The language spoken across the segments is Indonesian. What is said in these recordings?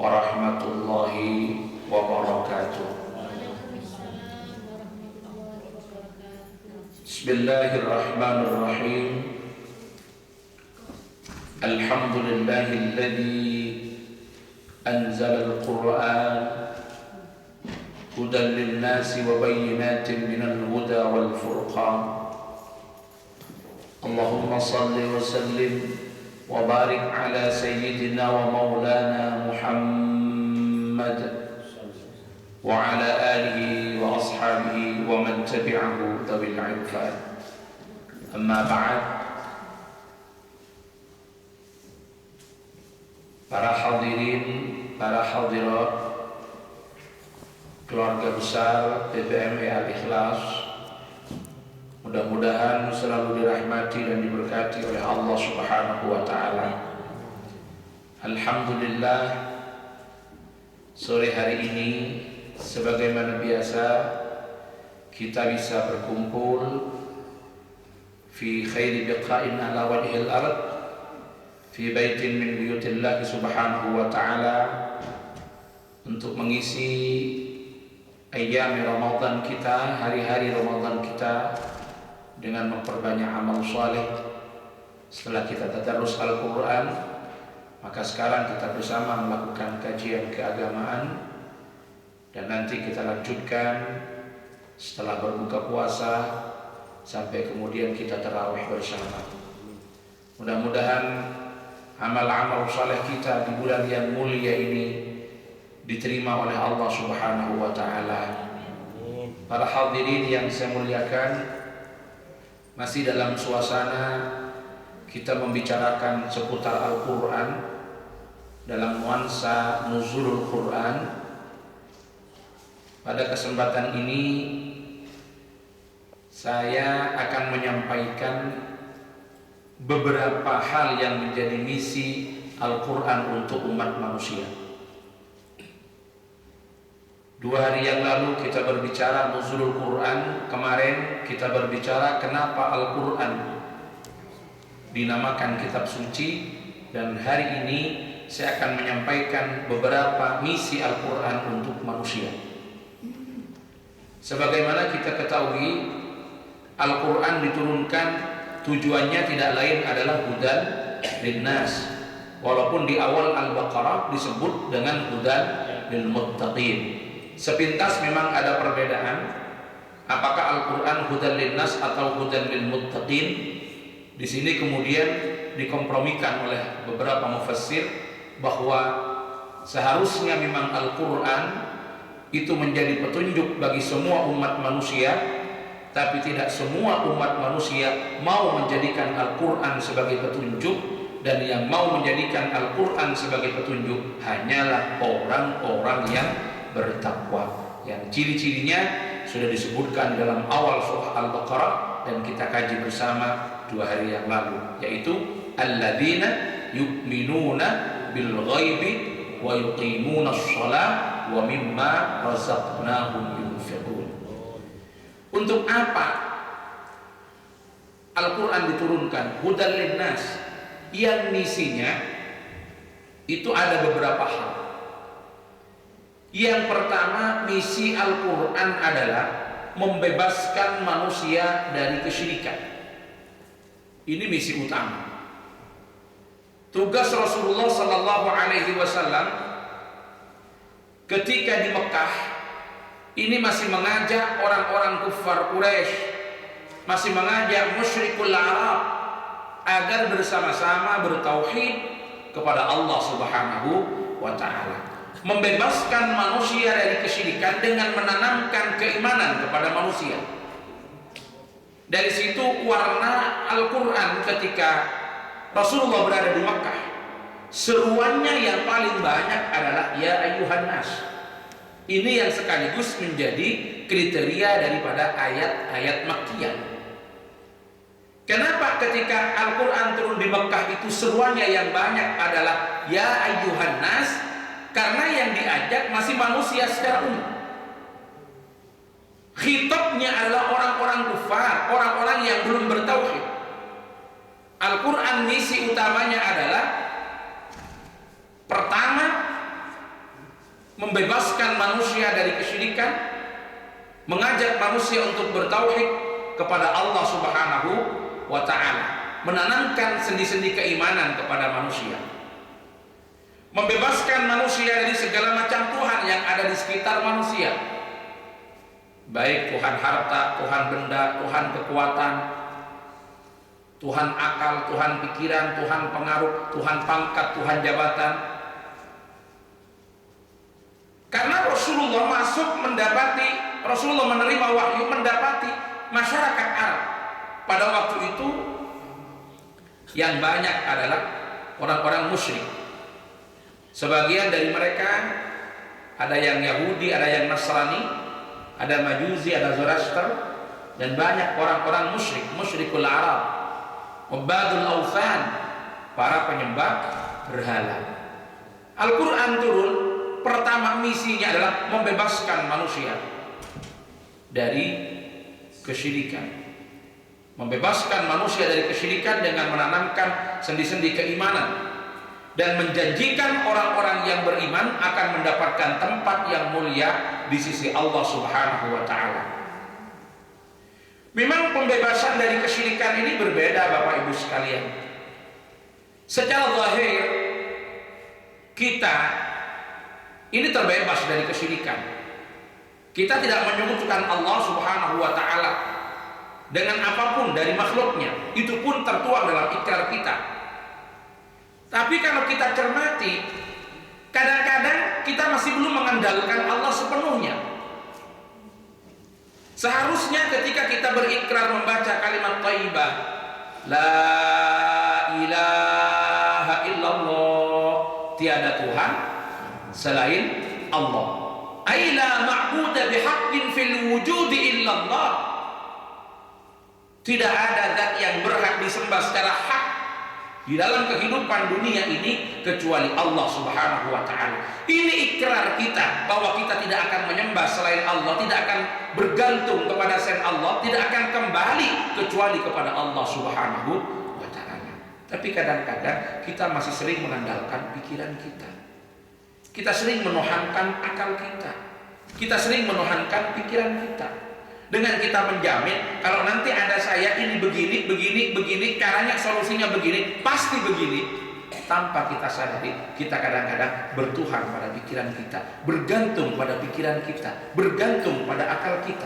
warahmatullahi wabarakatuh. Bismillahirrahmanirrahim. Alhamdulillahilladzi anzala al-Qur'an hudan lin-nasi wa bayyinatin minal huda wal furqan. Allahumma salli wa sallim wa barik ala sayyidina wa maulana Muhammad wa ala alihi wa ashabihi wa man tabi'ahu dhawil irfan. Amma ba'd. Para hadirin, para hadirat, keluarga besar PPMI Al-Ikhlas, mudah-mudahan selalu dirahmati dan diberkati oleh Allah Subhanahu wa taala. Alhamdulillah, sore hari ini sebagaimana biasa kita bisa berkumpul fi khairi biqa'in ala wajhil ard fi baitin min buyutillah subhanahu wa ta'ala untuk mengisi ayam Ramadan kita, hari-hari Ramadan kita dengan memperbanyak amal saleh. Setelah kita tadarus Al-Quran, maka sekarang kita bersama melakukan kajian keagamaan, dan nanti kita lanjutkan setelah berbuka puasa sampai kemudian kita tarawih bersama. Mudah-mudahan amal-amal saleh kita di bulan yang mulia ini diterima oleh Allah Subhanahu wa taala. Para hadirin yang saya muliakan, masih dalam suasana kita membicarakan seputar Al-Quran dalam nuansa nuzulul Quran. Pada kesempatan ini saya akan menyampaikan beberapa hal yang menjadi misi Al-Quran untuk umat manusia. 2 hari yang lalu kita berbicara nuzulul Quran, kemarin kita berbicara kenapa Al-Quran dinamakan kitab suci, dan hari ini saya akan menyampaikan beberapa misi Al-Quran untuk manusia. Sebagaimana kita ketahui, Al-Quran diturunkan tujuannya tidak lain adalah hudan linnas, walaupun di awal Al-Baqarah disebut dengan hudan lil muttaqin. Sepintas memang ada perbedaan, apakah Al-Quran hudan linnas atau hudan lil muttaqin. Di sini kemudian dikompromikan oleh beberapa mufassir bahwa seharusnya memang Al-Quran itu menjadi petunjuk bagi semua umat manusia, tapi tidak semua umat manusia mau menjadikan Al-Quran sebagai petunjuk, dan yang mau menjadikan Al-Quran sebagai petunjuk hanyalah orang-orang yang bertakwa, yang ciri-cirinya sudah disebutkan dalam awal surah Al-Baqarah dan kita kaji bersama 2 hari yang lalu, yaitu alladzina yu'minuna bil ghaibi wa yuqimuna shalah wa mimma razaqnahum yunfiqun. Untuk apa Al-Quran diturunkan? Hudan linnas, yang misinya itu ada beberapa hal. Yang pertama, misi Al-Quran adalah membebaskan manusia dari kesyirikan. Ini misi utama. Tugas Rasulullah sallallahu alaihi wasallam ketika di Mekah ini masih mengajak orang-orang kufar Quraisy, masih mengajak musyrikul Arab agar bersama-sama bertauhid kepada Allah Subhanahu wa taala, membebaskan manusia dari kesyirikan dengan menanamkan keimanan kepada manusia. Dari situ warna Al-Quran ketika Rasulullah berada di Makkah, seruannya yang paling banyak adalah ya ayyuhan nas. Ini yang sekaligus menjadi kriteria daripada ayat-ayat Makkiyah. Kenapa ketika Al-Quran turun di Makkah itu seruannya yang banyak adalah ya ayyuhan nas? Karena yang diajak masih manusia secara umum. Khitabnya adalah orang-orang kufar, orang-orang yang belum bertauhid. Al-Quran misi utamanya adalah pertama membebaskan manusia dari kesyirikan, mengajak manusia untuk bertauhid kepada Allah Subhanahu wa ta'ala, menanamkan sendi-sendi keimanan kepada manusia, membebaskan manusia dari segala macam Tuhan yang ada di sekitar manusia, baik Tuhan harta, Tuhan benda, Tuhan kekuatan, Tuhan akal, Tuhan pikiran, Tuhan pengaruh, Tuhan pangkat, Tuhan jabatan. Karena Rasulullah Rasulullah menerima wahyu mendapati masyarakat Arab pada waktu itu yang banyak adalah orang-orang musyrik. Sebagian dari mereka ada yang Yahudi, ada yang Nasrani, ada Majusi, ada Zoroaster, dan banyak orang-orang musyrik, musyrikul Arab, ubadul awthan, para penyembah berhala. Al-Quran turun, pertama misinya adalah membebaskan manusia dari kesyirikan. Membebaskan manusia dari kesyirikan dengan menanamkan sendi-sendi keimanan dan menjanjikan orang-orang yang beriman akan mendapatkan tempat yang mulia di sisi Allah Subhanahu wa ta'ala. Memang pembebasan dari kesyirikan ini berbeda Bapak Ibu sekalian. Secara zahir kita ini terbebas dari kesyirikan. Kita tidak menyekutukan Allah Subhanahu wa ta'ala dengan apapun dari makhluknya. Itu pun tertuang dalam ikrar kita. Tapi kalau kita cermati, kadang-kadang kita masih belum mengandalkan Allah sepenuhnya. Seharusnya ketika kita berikrar membaca kalimat thayyibah, la ilaha illallah, tiada Tuhan selain Allah, ay la ma'budu bihaqqin fil wujudi illallah, tidak ada zat yang berhak disembah secara hak di dalam kehidupan dunia ini kecuali Allah Subhanahu wa ta'ala. Ini ikrar kita bahwa kita tidak akan menyembah selain Allah, tidak akan bergantung kepada selain Allah, tidak akan kembali kecuali kepada Allah Subhanahu wa ta'ala. Tapi kadang-kadang kita masih sering mengandalkan pikiran kita. Kita sering menuhankan akal kita. Kita sering menuhankan pikiran kita. Dengan kita menjamin kalau nanti ada saya ini begini, caranya solusinya begini, pasti begini. Tanpa kita sadari, kita kadang-kadang bertuhan pada pikiran kita, bergantung pada pikiran kita, bergantung pada akal kita.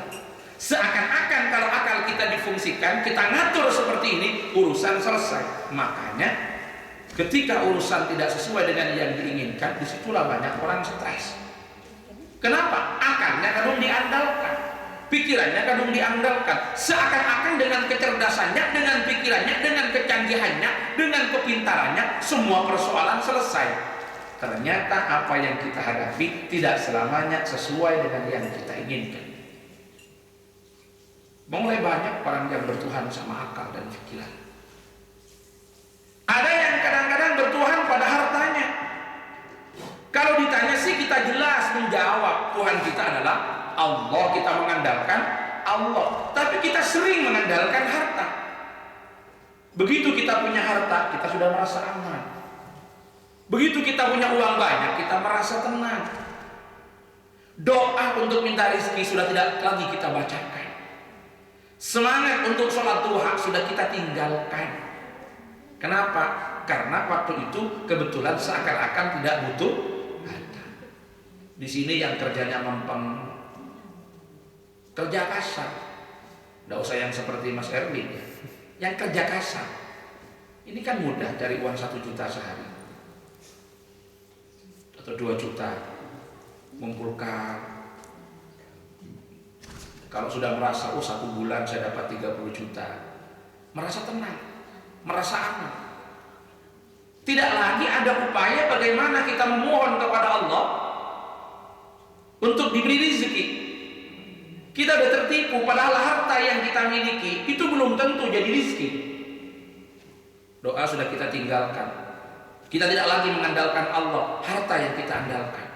Seakan-akan kalau akal kita difungsikan, kita ngatur seperti ini, urusan selesai. Makanya ketika urusan tidak sesuai dengan yang diinginkan, disitulah banyak orang stres. Kenapa? Akalnya kadang diandalkan, pikirannya kadang diandalkan. Seakan-akan dengan kecerdasannya, dengan pikirannya, dengan kecanggihannya, dengan kepintarannya, semua persoalan selesai. Ternyata apa yang kita hadapi tidak selamanya sesuai dengan yang kita inginkan. Mulai banyak orang yang bertuhan sama akal dan pikiran. Ada yang kadang-kadang bertuhan pada hartanya. Kalau ditanya sih kita jelas menjawab, Tuhan kita adalah Allah, kita mengandalkan Allah. Tapi kita sering mengandalkan harta. Begitu kita punya harta, kita sudah merasa aman. Begitu kita punya uang banyak, kita merasa tenang. Doa untuk minta rezeki sudah tidak lagi kita bacakan. Semangat untuk sholat duha sudah kita tinggalkan. Kenapa? Karena waktu itu kebetulan seakan-akan tidak butuh harta. Di sini yang kerjanya mempeng, kerja kasar, tidak usah yang seperti Mas Erwin ya. Yang kerja kasar ini kan mudah, cari uang 1 juta sehari atau 2 juta, mengumpulkan. Kalau sudah merasa 1 bulan saya dapat 30 juta, merasa tenang, merasa aman. Tidak lagi ada upaya bagaimana kita memohon kepada Allah untuk diberi rezeki. Kita sudah tertipu, padahal harta yang kita miliki itu belum tentu jadi rezeki. Doa sudah kita tinggalkan. Kita tidak lagi mengandalkan Allah, harta yang kita andalkan.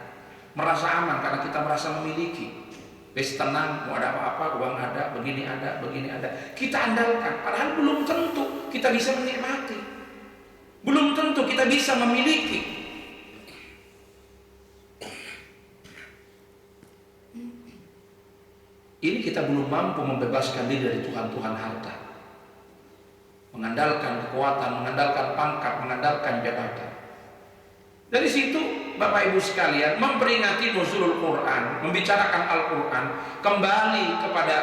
Merasa aman karena kita merasa memiliki. Wis tenang, mau ada apa-apa, uang ada, begini ada, begini ada. Kita andalkan, padahal belum tentu kita bisa menikmati. Belum tentu kita bisa memiliki. kita belum mampu membebaskan diri dari Tuhan-Tuhan harta, mengandalkan kekuatan, mengandalkan pangkat, mengandalkan jabatan. Dari situ Bapak Ibu sekalian, memperingati nuzulul Quran, membicarakan Al-Quran, kembali kepada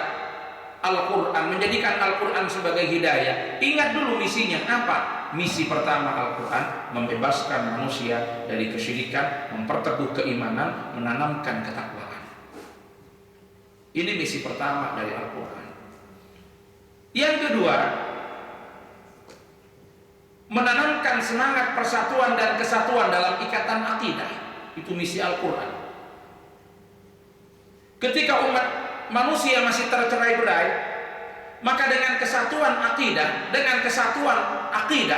Al-Quran, menjadikan Al-Quran sebagai hidayah. Ingat dulu misinya apa? Misi pertama Al-Quran, membebaskan manusia dari kesyirikan, memperteguh keimanan, menanamkan ketakwaan. Ini misi pertama dari Al-Quran. Yang kedua, menanamkan semangat persatuan dan kesatuan dalam ikatan akidah. Itu misi Al-Quran. Ketika umat manusia masih tercerai-berai, maka dengan kesatuan akidah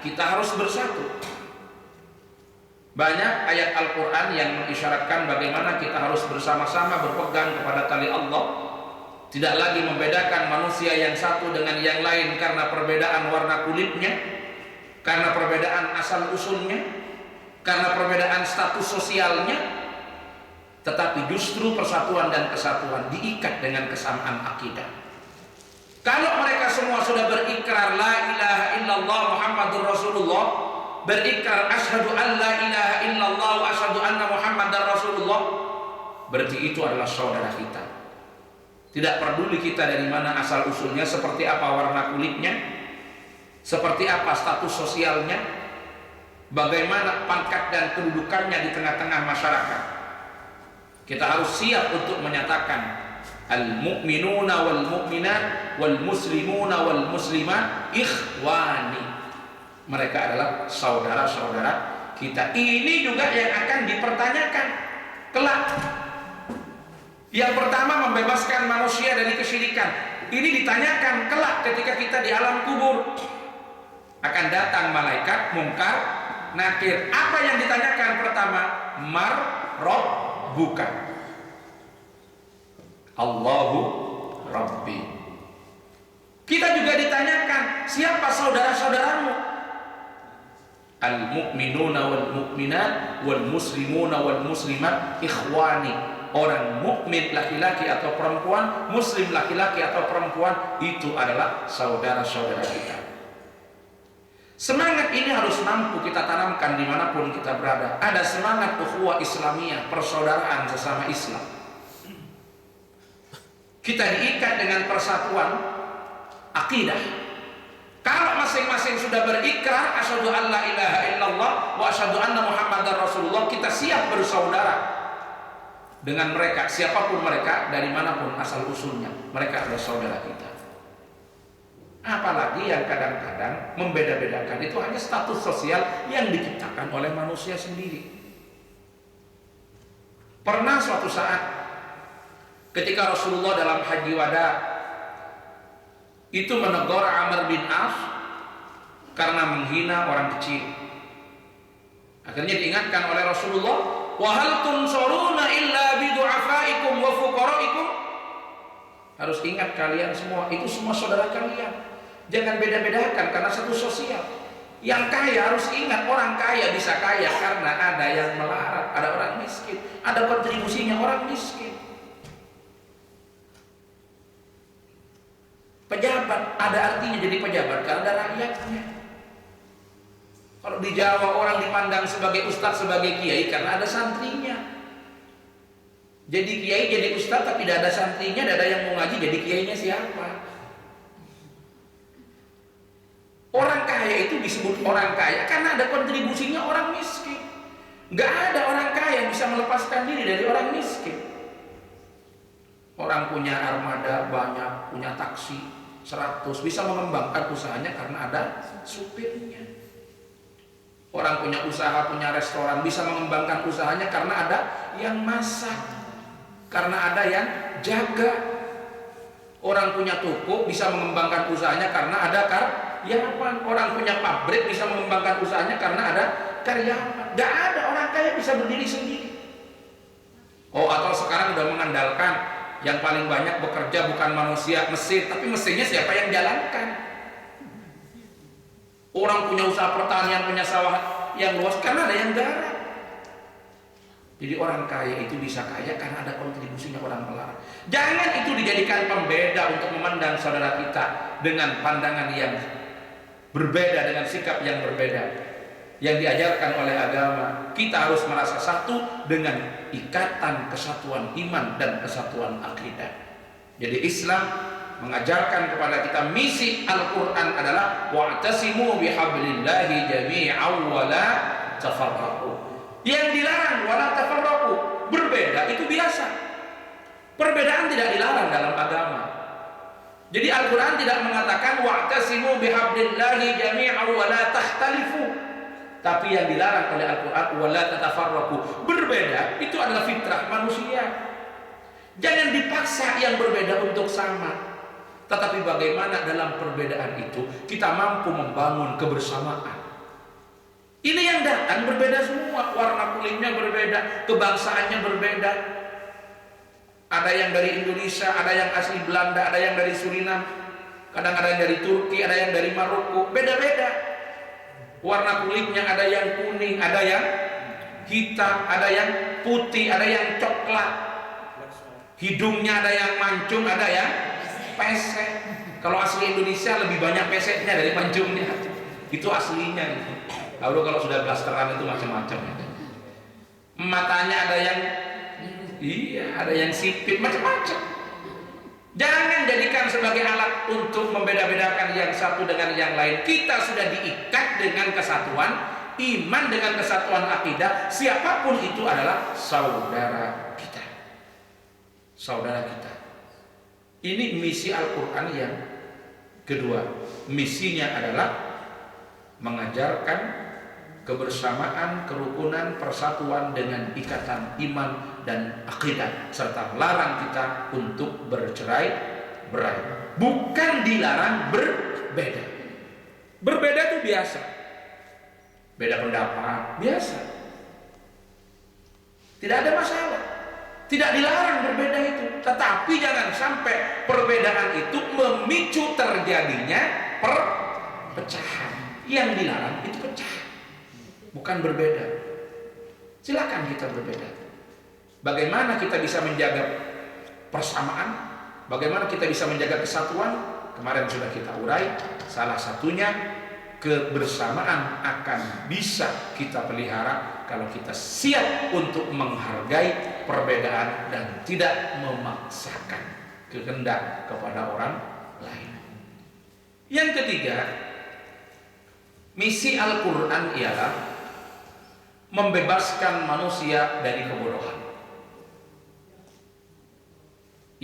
kita harus bersatu. Banyak ayat Al-Quran yang mengisyaratkan bagaimana kita harus bersama-sama berpegang kepada tali Allah. Tidak lagi membedakan manusia yang satu dengan yang lain karena perbedaan warna kulitnya, karena perbedaan asal usulnya, karena perbedaan status sosialnya, tetapi justru persatuan dan kesatuan diikat dengan kesamaan akidah. Kalau mereka semua sudah berikrar la ilaha illallah Muhammadur Rasulullah, berikrar asyhadu an la ilaha illallah wa asyhadu anna Muhammadar Rasulullah, berarti itu adalah saudara kita. Tidak peduli kita dari mana asal usulnya, seperti apa warna kulitnya, seperti apa status sosialnya, bagaimana pangkat dan kedudukannya di tengah-tengah masyarakat. Kita harus siap untuk menyatakan al-mu'minuna wal mu'minat wal muslimuna wal muslimat ikhwani. Mereka adalah saudara-saudara kita. Ini juga yang akan dipertanyakan kelak. Yang pertama, membebaskan manusia dari kesyirikan. Ini ditanyakan kelak ketika kita di alam kubur. Akan datang malaikat mungkar nakir. Apa yang ditanyakan pertama? Bukan Allahu Rabbi. Kita juga ditanyakan, siapa saudara-saudaramu? Al-mu'minuna wal mu'minat wal muslimuna wal muslimat ikhwani. Orang mukmin laki-laki atau perempuan, muslim laki-laki atau perempuan, itu adalah saudara-saudara kita. Semangat ini harus mampu kita tanamkan dimanapun kita berada. Ada semangat ukhuwah Islamiyah, persaudaraan sesama Islam. Kita diikat dengan persatuan akidah. Kalau masing-masing sudah berikrar asyhadu an la ilaha illallah wa asyhadu anna Muhammadar Rasulullah, kita siap bersaudara dengan mereka, siapapun mereka, dari manapun asal usulnya, mereka adalah saudara kita. Apalagi yang kadang-kadang membeda-bedakan itu hanya status sosial yang diciptakan oleh manusia sendiri. Pernah suatu saat ketika Rasulullah dalam haji wada itu menegur Amr bin Auf karena menghina orang kecil. Akhirnya diingatkan oleh Rasulullah, wa hal tunsuruna illa bi du'afaikum wa fuqaraikum. Harus ingat kalian semua, itu semua saudara kalian. Jangan beda-bedakan karena satu sosial. Yang kaya harus ingat, orang kaya bisa kaya karena ada yang melarat, ada orang miskin, ada kontribusinya orang miskin. Pejabat ada artinya jadi pejabat karena ada rakyatnya. Kalau di Jawa orang dipandang sebagai ustadz, sebagai kiai karena ada santrinya. Jadi kiai, jadi ustadz tapi tidak ada santrinya, tidak ada yang mau ngaji, jadi kiainya siapa? Orang kaya itu disebut orang kaya karena ada kontribusinya orang miskin. Nggak ada orang kaya yang bisa melepaskan diri dari orang miskin. Orang punya armada banyak, punya taksi 100, bisa mengembangkan usahanya karena ada supirnya. Orang punya usaha, punya restoran, bisa mengembangkan usahanya karena ada yang masak, karena ada yang jaga. Orang punya toko bisa mengembangkan usahanya karena ada karyawan. Orang punya pabrik bisa mengembangkan usahanya karena ada karyawan. Gak ada orang kaya bisa berdiri sendiri. Oh, atau sekarang udah mengandalkan yang paling banyak bekerja bukan manusia, mesin, tapi mesinnya siapa yang jalankan? Orang punya usaha pertanian, punya sawah yang luas karena ada yang garap. Jadi orang kaya itu bisa kaya karena ada kontribusinya orang melarat. Jangan itu dijadikan pembeda untuk memandang saudara kita dengan pandangan yang berbeda, dengan sikap yang berbeda yang diajarkan oleh agama. Kita harus merasa satu dengan ikatan kesatuan iman dan kesatuan akidah. Jadi Islam mengajarkan kepada kita, misi Al-Quran adalah wa'tasimu bihablillahi jami'an wa la tafarraqu. Yang dilarang wala tafarraqu, berbeda itu biasa. Perbedaan tidak dilarang dalam agama. Jadi Al-Quran tidak mengatakan wa'tasimu bihablillahi jami'an wa la tahtalifu. Tapi yang dilarang oleh Al-Quran wala tatafarraqu, berbeda itu adalah fitrah manusia. Jangan dipaksa yang berbeda untuk sama. Tetapi bagaimana dalam perbedaan itu kita mampu membangun kebersamaan. Ini yang datang berbeda semua, warna kulitnya berbeda, kebangsaannya berbeda. Ada yang dari Indonesia, ada yang asli Belanda, ada yang dari Suriname, kadang ada yang dari Turki, ada yang dari Maroko, beda-beda. Warna kulitnya ada yang kuning, ada yang hitam, ada yang putih, ada yang coklat. Hidungnya ada yang mancung, ada yang pesek. Kalau asli Indonesia lebih banyak peseknya dari mancungnya. Itu aslinya. Lalu kalau sudah blasteran itu macam-macam. Matanya ada yang ada yang sipit, macam-macam. Jangan jadikan sebagai alat untuk membeda-bedakan yang satu dengan yang lain. Kita sudah diikat dengan kesatuan iman, dengan kesatuan akidah. Siapapun itu adalah saudara kita. Saudara kita. Ini misi Al-Quran yang kedua. Misinya adalah mengajarkan kebersamaan, kerukunan, persatuan dengan ikatan iman dan akidah, serta melarang kita untuk bercerai-berai. Bukan dilarang berbeda. Berbeda itu biasa. Beda pendapat biasa. Tidak ada masalah. Tidak dilarang berbeda itu. Tetapi jangan sampai perbedaan itu memicu terjadinya perpecahan. Yang dilarang itu pecah, bukan berbeda. Silakan kita berbeda. Bagaimana kita bisa menjaga persamaan? Bagaimana kita bisa menjaga kesatuan? Kemarin sudah kita urai. Salah satunya kebersamaan akan bisa kita pelihara kalau kita siap untuk menghargai perbedaan dan tidak memaksakan kehendak kepada orang lain. Yang ketiga, misi Al-Quran ialah membebaskan manusia dari kebodohan.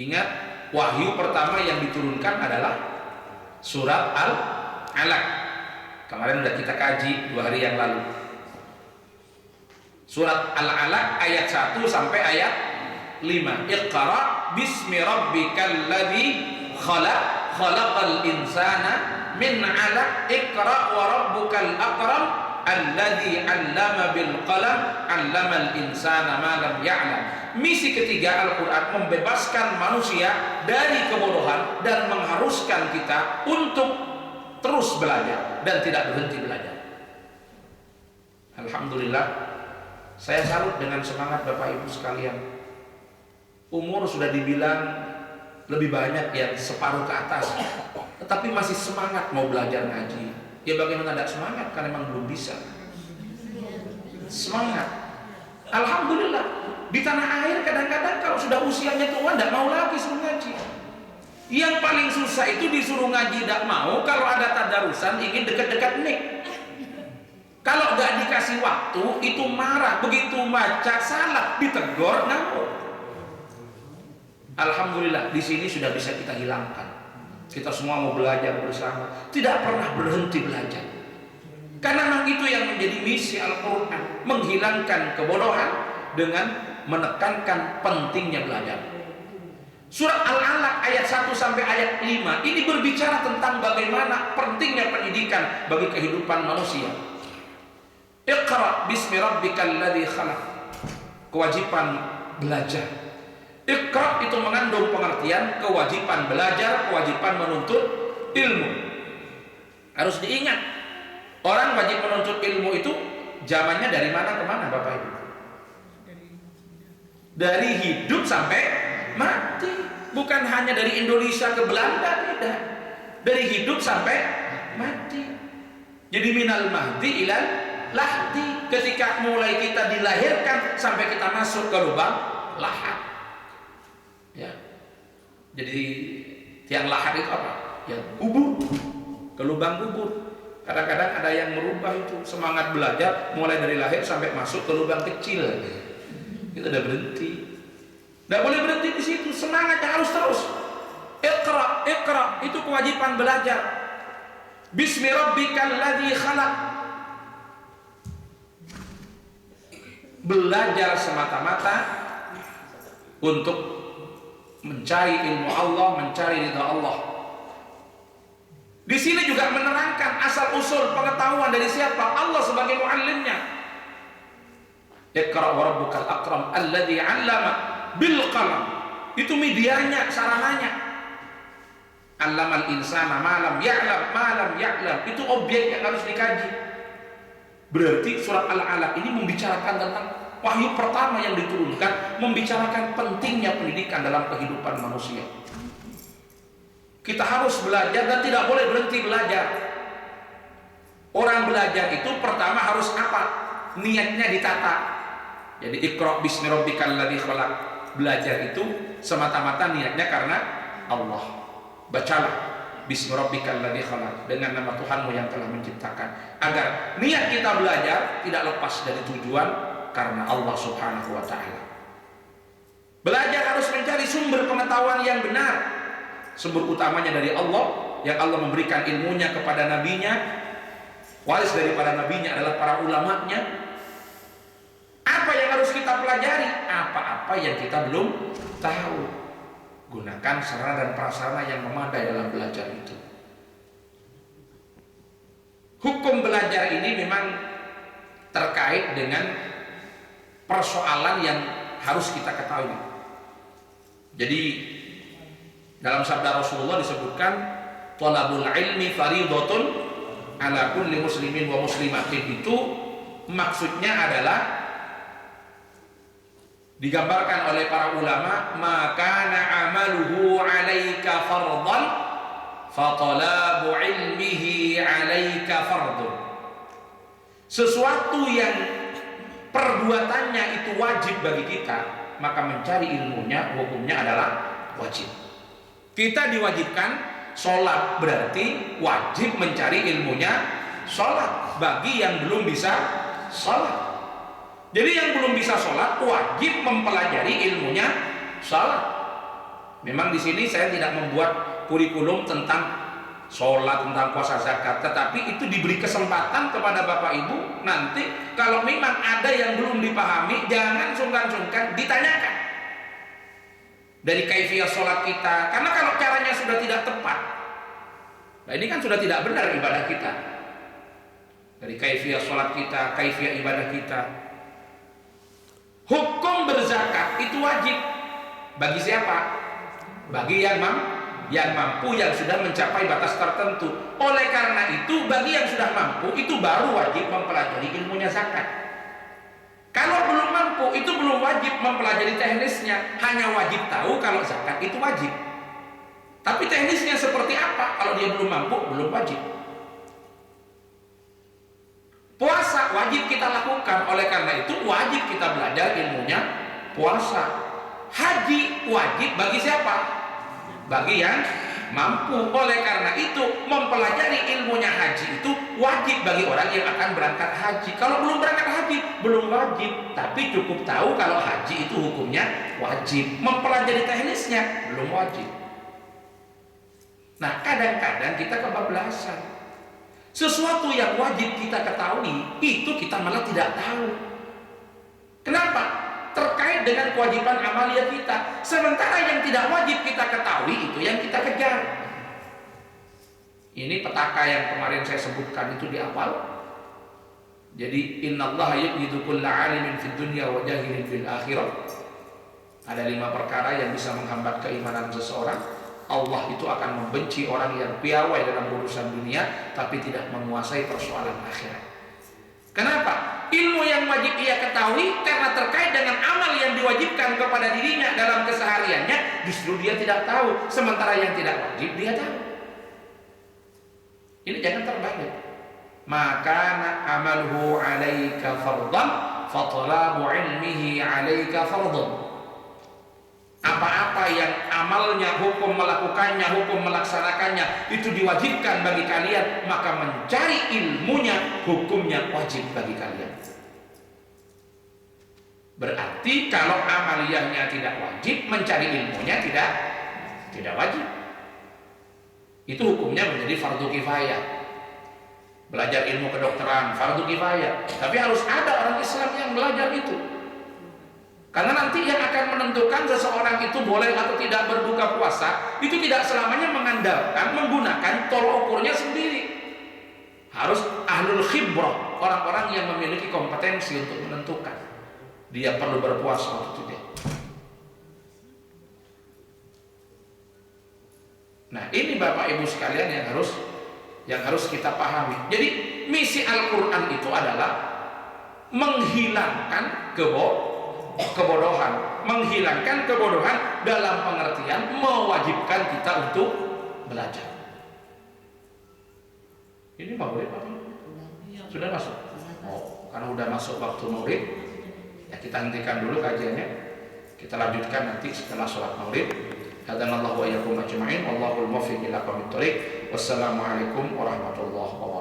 Ingat, wahyu pertama yang diturunkan adalah surat Al-Alaq. Kemarin sudah kita kaji 2 hari yang lalu. Surat Al-Alaq ayat 1 sampai ayat 5. Iqra bismi rabbikal ladzi khalaq, khalaqal insana min 'alaq, iqra wa rabbukal akram alladzi 'allama bil qalam 'allamal insana ma lam ya'lam. Misi ketiga Al-Quran membebaskan manusia dari kebodohan dan mengharuskan kita untuk terus belajar dan tidak berhenti belajar. Alhamdulillah, saya salut dengan semangat Bapak Ibu sekalian. Umur sudah dibilang lebih banyak yang separuh ke atas, tetapi masih semangat mau belajar ngaji. Ya bagaimana tidak semangat, karena memang belum bisa. Semangat. Alhamdulillah. Di tanah air kadang-kadang kalau sudah usianya tua tidak mau lagi suruh ngaji. Yang paling susah itu disuruh ngaji tidak mau kalau ada tadarusan ingin dekat-dekat mic. Kalau nggak dikasih waktu itu marah, begitu baca salah ditegur ngamuk. Alhamdulillah di sini sudah bisa kita hilangkan. Kita semua mau belajar bersama, tidak pernah berhenti belajar. Karena memang itu yang menjadi misi Al-Quran, menghilangkan kebodohan dengan menekankan pentingnya belajar. Surat Al-Alaq ayat 1 sampai ayat 5 ini berbicara tentang bagaimana pentingnya pendidikan bagi kehidupan manusia. Iqra bismi rabbikal ladzi khalaq. Kewajiban belajar. Iqra itu mengandung pengertian kewajiban belajar, kewajiban menuntut ilmu. Harus diingat, orang wajib menuntut ilmu itu zamannya dari mana ke mana Bapak Ibu? Dari hidup sampai mati. Bukan hanya dari Indonesia ke Belanda, tidak. Dari hidup sampai mati. Jadi minal mahdi ilal lahdi. Ketika mulai kita dilahirkan sampai kita masuk ke lubang lahat. Ya. Jadi tiang lahat itu apa? Ya, kubur. Ke lubang kubur. Kadang-kadang ada yang merubah itu semangat belajar mulai dari lahir sampai masuk ke lubang kecil. Itu udah berhenti. Tidak boleh berhenti di situ. Semangatnya harus terus. Iqra, iqra, itu kewajiban belajar. Bismi rabbikal ladzi khalaq. Belajar semata-mata untuk mencari ilmu Allah, mencari ridha Allah. Di sini juga menerangkan asal usul pengetahuan dari siapa? Allah sebagai muallimnya. Iqra wa rabbukal akram alladzi 'allama bil qalam. Itu medianya, sarananya. 'Allamal insana ma lam ya'lam, ma lam ya'lam. Itu objek yang harus dikaji. Berarti surat Al-Alaq ini membicarakan tentang wahyu pertama yang diturunkan, membicarakan pentingnya pendidikan dalam kehidupan manusia. Kita harus belajar dan tidak boleh berhenti belajar. Orang belajar itu pertama harus apa? Niatnya ditata. Jadi iqra bismi rabbikal ladzi khalaq. Belajar itu semata-mata niatnya karena Allah. Bacalah bismi rabbikal ladzi khalaq, dengan nama Tuhanmu yang telah menciptakan. Agar niat kita belajar tidak lepas dari tujuan karena Allah Subhanahu wa taala. Belajar harus mencari sumber pengetahuan yang benar. Sumber utamanya dari Allah, yang Allah memberikan ilmunya kepada nabinya. Waris daripada nabinya adalah para ulamanya. Apa yang harus kita pelajari? Apa-apa yang kita belum tahu. Gunakan sarana dan prasarana yang memadai dalam belajar itu. Hukum belajar ini memang terkait dengan persoalan yang harus kita ketahui. Jadi dalam sabda Rasulullah disebutkan thalabul ilmi fardhatun ala kulli muslimin wa muslimatin. Itu maksudnya adalah digambarkan oleh para ulama, maka amaluhu 'alaika fardhan fa talabu ilmihi 'alaika fardhun. Sesuatu yang perbuatannya itu wajib bagi kita, maka mencari ilmunya hukumnya adalah wajib. Kita diwajibkan sholat, berarti wajib mencari ilmunya sholat bagi yang belum bisa sholat. Jadi yang belum bisa sholat wajib mempelajari ilmunya sholat. Memang di sini saya tidak membuat kurikulum tentang sholat, tentang puasa zakat, tetapi itu diberi kesempatan kepada Bapak Ibu. Nanti kalau memang ada yang belum dipahami, jangan sungkan-sungkan ditanyakan dari kaifiyah sholat kita, karena kalau caranya sudah tidak tepat, nah ini kan sudah tidak benar ibadah kita. Dari kaifiyah sholat kita, kaifiyah ibadah kita. Hukum berzakat itu wajib bagi siapa? Bagi yang mampu, yang sudah mencapai batas tertentu. Oleh karena itu bagi yang sudah mampu itu baru wajib mempelajari ilmunya zakat. Kalau belum mampu itu belum wajib mempelajari teknisnya, hanya wajib tahu kalau zakat itu wajib. Tapi teknisnya seperti apa? Kalau dia belum mampu, belum wajib. Puasa wajib kita lakukan, oleh karena itu wajib kita belajar ilmunya puasa. Haji wajib bagi siapa? Bagi yang mampu. Oleh karena itu mempelajari ilmunya haji itu wajib bagi orang yang akan berangkat haji. Kalau belum berangkat haji belum wajib, tapi cukup tahu kalau haji itu hukumnya wajib. Mempelajari teknisnya belum wajib. Nah, kadang-kadang kita kebablasan. Sesuatu yang wajib kita ketahui itu kita malah tidak tahu. Kenapa? Terkait dengan kewajiban amalia kita. Sementara yang tidak wajib kita ketahui itu yang kita kejar. Ini petaka yang kemarin saya sebutkan itu di awal. Jadi innallaha yughidhu kulla 'alimin fid dunya wa jahilin fil akhirah. Ada 5 perkara yang bisa menghambat keimanan seseorang. Allah itu akan membenci orang yang piawai dalam urusan dunia tapi tidak menguasai persoalan akhirat. Kenapa? Ilmu yang wajib ia ketahui karena terkait dengan amal yang diwajibkan kepada dirinya dalam kesehariannya, justru dia tidak tahu, sementara yang tidak wajib dia tahu. Ini jangan terbalik. Maka amalhu 'alaika fardhan fa talabu 'ilmihi 'alaika fardhan. Apa-apa yang amalnya, hukum melakukannya, hukum melaksanakannya itu diwajibkan bagi kalian, maka mencari ilmunya, hukumnya wajib bagi kalian. Berarti kalau amaliyahnya tidak wajib, mencari ilmunya tidak wajib. Itu hukumnya menjadi fardu kifayah. Belajar ilmu kedokteran fardu kifayah, tapi harus ada orang Islam yang belajar itu. Karena nanti yang akan menentukan seseorang itu boleh atau tidak berbuka puasa itu tidak selamanya mengandalkan menggunakan tolok ukurnya sendiri. Harus ahlul khibrah, orang-orang yang memiliki kompetensi untuk menentukan dia perlu berpuasa atau tidak. Nah, ini Bapak Ibu sekalian yang harus kita pahami. Jadi misi Al-Qur'an itu adalah menghilangkan kebodohan, menghilangkan kebodohan dalam pengertian mewajibkan kita untuk belajar. Ini maghrib apa? Sudah masuk? Oh, karena sudah masuk waktu maghrib, ya kita hentikan dulu kajiannya. Kita lanjutkan nanti setelah sholat maghrib. Hadanallahu wa iyyakum ajma'in. Wallahul muwaffiq ila aqwamit thoriq. Wassalamualaikum warahmatullahi wabarakatuh.